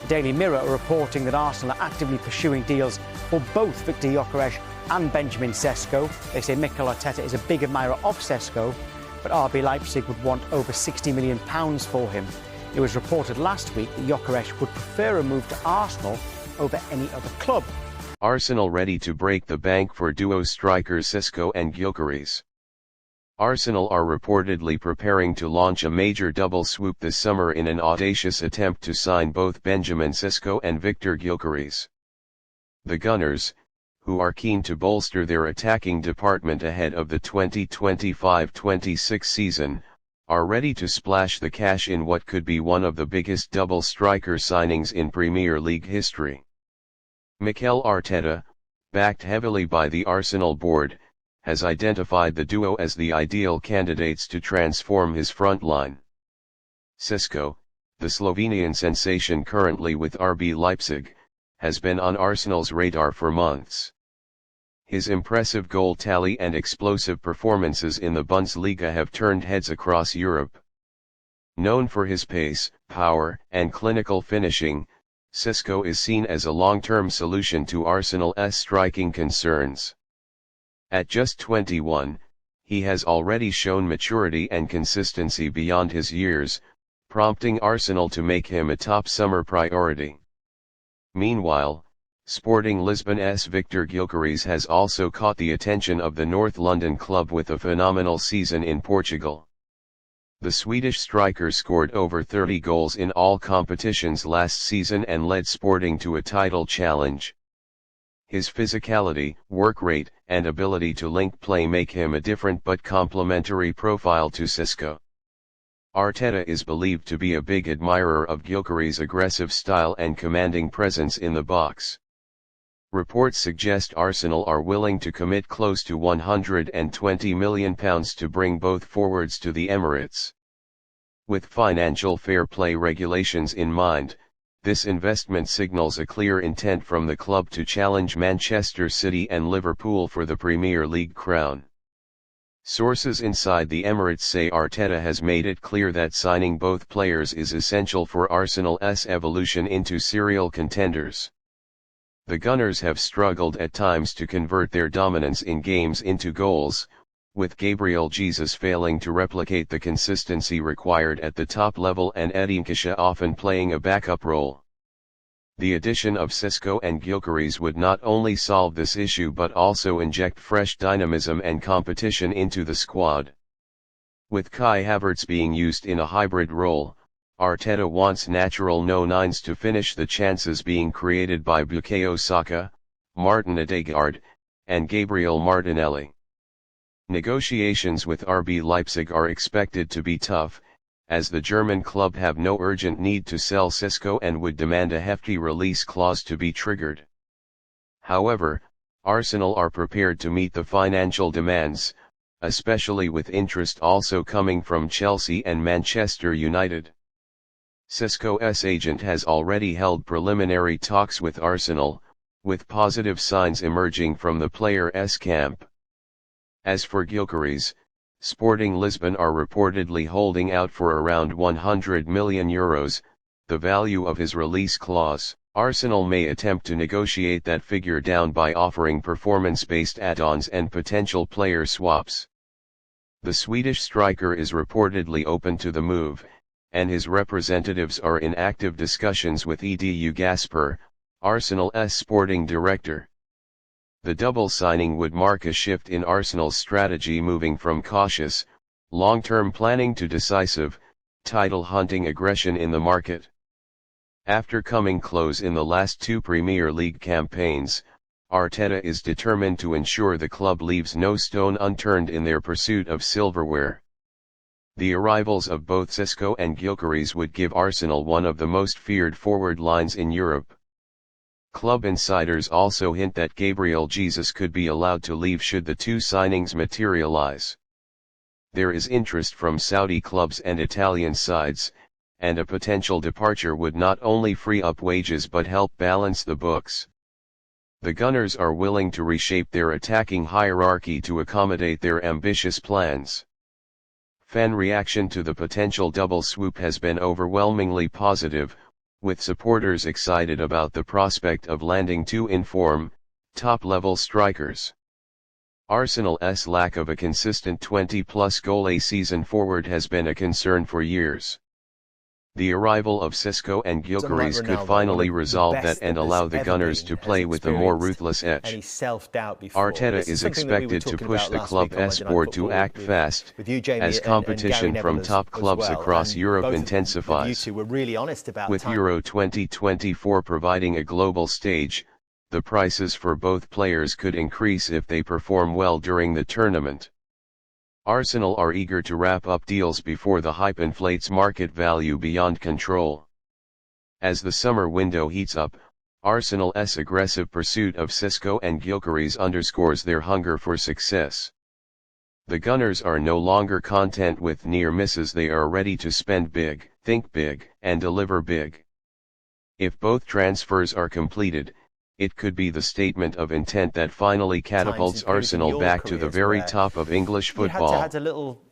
The Daily Mirror are reporting that Arsenal are actively pursuing deals for both Viktor Gyökeres and Benjamin Sesko. They say Mikel Arteta is a big admirer of Sesko, but RB Leipzig would want over £60 million for him. It was reported last week that Gyökeres would prefer a move to Arsenal over any other club. Arsenal ready to break the bank for duo strikers Sesko and Gyökeres. Arsenal are reportedly preparing to launch a major double swoop this summer in an audacious attempt to sign both Benjamin Sesko and Viktor Gyökeres. The Gunners, who are keen to bolster their attacking department ahead of the 2025-26 season, are ready to splash the cash in what could be one of the biggest double striker signings in Premier League history. Mikel Arteta, backed heavily by the Arsenal board, has identified the duo as the ideal candidates to transform his front line. Sesko, the Slovenian sensation currently with RB Leipzig, has been on Arsenal's radar for months. His impressive goal tally and explosive performances in the Bundesliga have turned heads across Europe. Known for his pace, power, and clinical finishing, Sesko is seen as a long-term solution to Arsenal's striking concerns. At just 21, he has already shown maturity and consistency beyond his years, prompting Arsenal to make him a top summer priority. Meanwhile, Sporting Lisbon's Viktor Gyökeres has also caught the attention of the North London club with a phenomenal season in Portugal. The Swedish striker scored over 30 goals in all competitions last season and led Sporting to a title challenge. His physicality, work rate, and ability to link play make him a different but complementary profile to Sesko. Arteta is believed to be a big admirer of Gyökeres' aggressive style and commanding presence in the box. Reports suggest Arsenal are willing to commit close to £120 million to bring both forwards to the Emirates. With financial fair play regulations in mind, this investment signals a clear intent from the club to challenge Manchester City and Liverpool for the Premier League crown. Sources inside the Emirates say Arteta has made it clear that signing both players is essential for Arsenal's evolution into serial contenders. The Gunners have struggled at times to convert their dominance in games into goals, with Gabriel Jesus failing to replicate the consistency required at the top level and Edin Nketiah often playing a backup role. The addition of Sesko and Gyökeres would not only solve this issue but also inject fresh dynamism and competition into the squad. With Kai Havertz being used in a hybrid role, Arteta wants natural no-nines to finish the chances being created by Bukayo Saka, Martin Odegaard, and Gabriel Martinelli. Negotiations with RB Leipzig are expected to be tough, as the German club have no urgent need to sell Sesko and would demand a hefty release clause to be triggered. However, Arsenal are prepared to meet the financial demands, especially with interest also coming from Chelsea and Manchester United. Sesko's agent has already held preliminary talks with Arsenal, with positive signs emerging from the player's camp. As for Gyökeres, Sporting Lisbon are reportedly holding out for around €100 million, the value of his release clause. Arsenal may attempt to negotiate that figure down by offering performance-based add-ons and potential player swaps. The Swedish striker is reportedly open to the move, and his representatives are in active discussions with Edu Gasper, Arsenal's sporting director. The double signing would mark a shift in Arsenal's strategy, moving from cautious, long-term planning to decisive, title-hunting aggression in the market. After coming close in the last two Premier League campaigns, Arteta is determined to ensure the club leaves no stone unturned in their pursuit of silverware. The arrivals of both Sesko and Gyökeres would give Arsenal one of the most feared forward lines in Europe. Club insiders also hint that Gabriel Jesus could be allowed to leave should the two signings materialize. There is interest from Saudi clubs and Italian sides, and a potential departure would not only free up wages but help balance the books. The Gunners are willing to reshape their attacking hierarchy to accommodate their ambitious plans. Fan reaction to the potential double swoop has been overwhelmingly positive, with supporters excited about the prospect of landing two in-form, top-level strikers. Arsenal's lack of a consistent 20-plus goal a season forward has been a concern for years. The arrival of Sesko and Gyökeres could finally resolve that and allow the Gunners to play with a more ruthless edge. Arteta is expected to push the club's board to act fast, as competition from top clubs across Europe intensifies. With Euro 2024 providing a global stage, the prices for both players could increase if they perform well during the tournament. Arsenal are eager to wrap up deals before the hype inflates market value beyond control. As the summer window heats up, Arsenal's aggressive pursuit of Sesko and Gyökeres underscores their hunger for success. The Gunners are no longer content with near misses, they are ready to spend big, think big, and deliver big. If both transfers are completed, it could be the statement of intent that finally catapults Arsenal back to the very top of English football. You had a little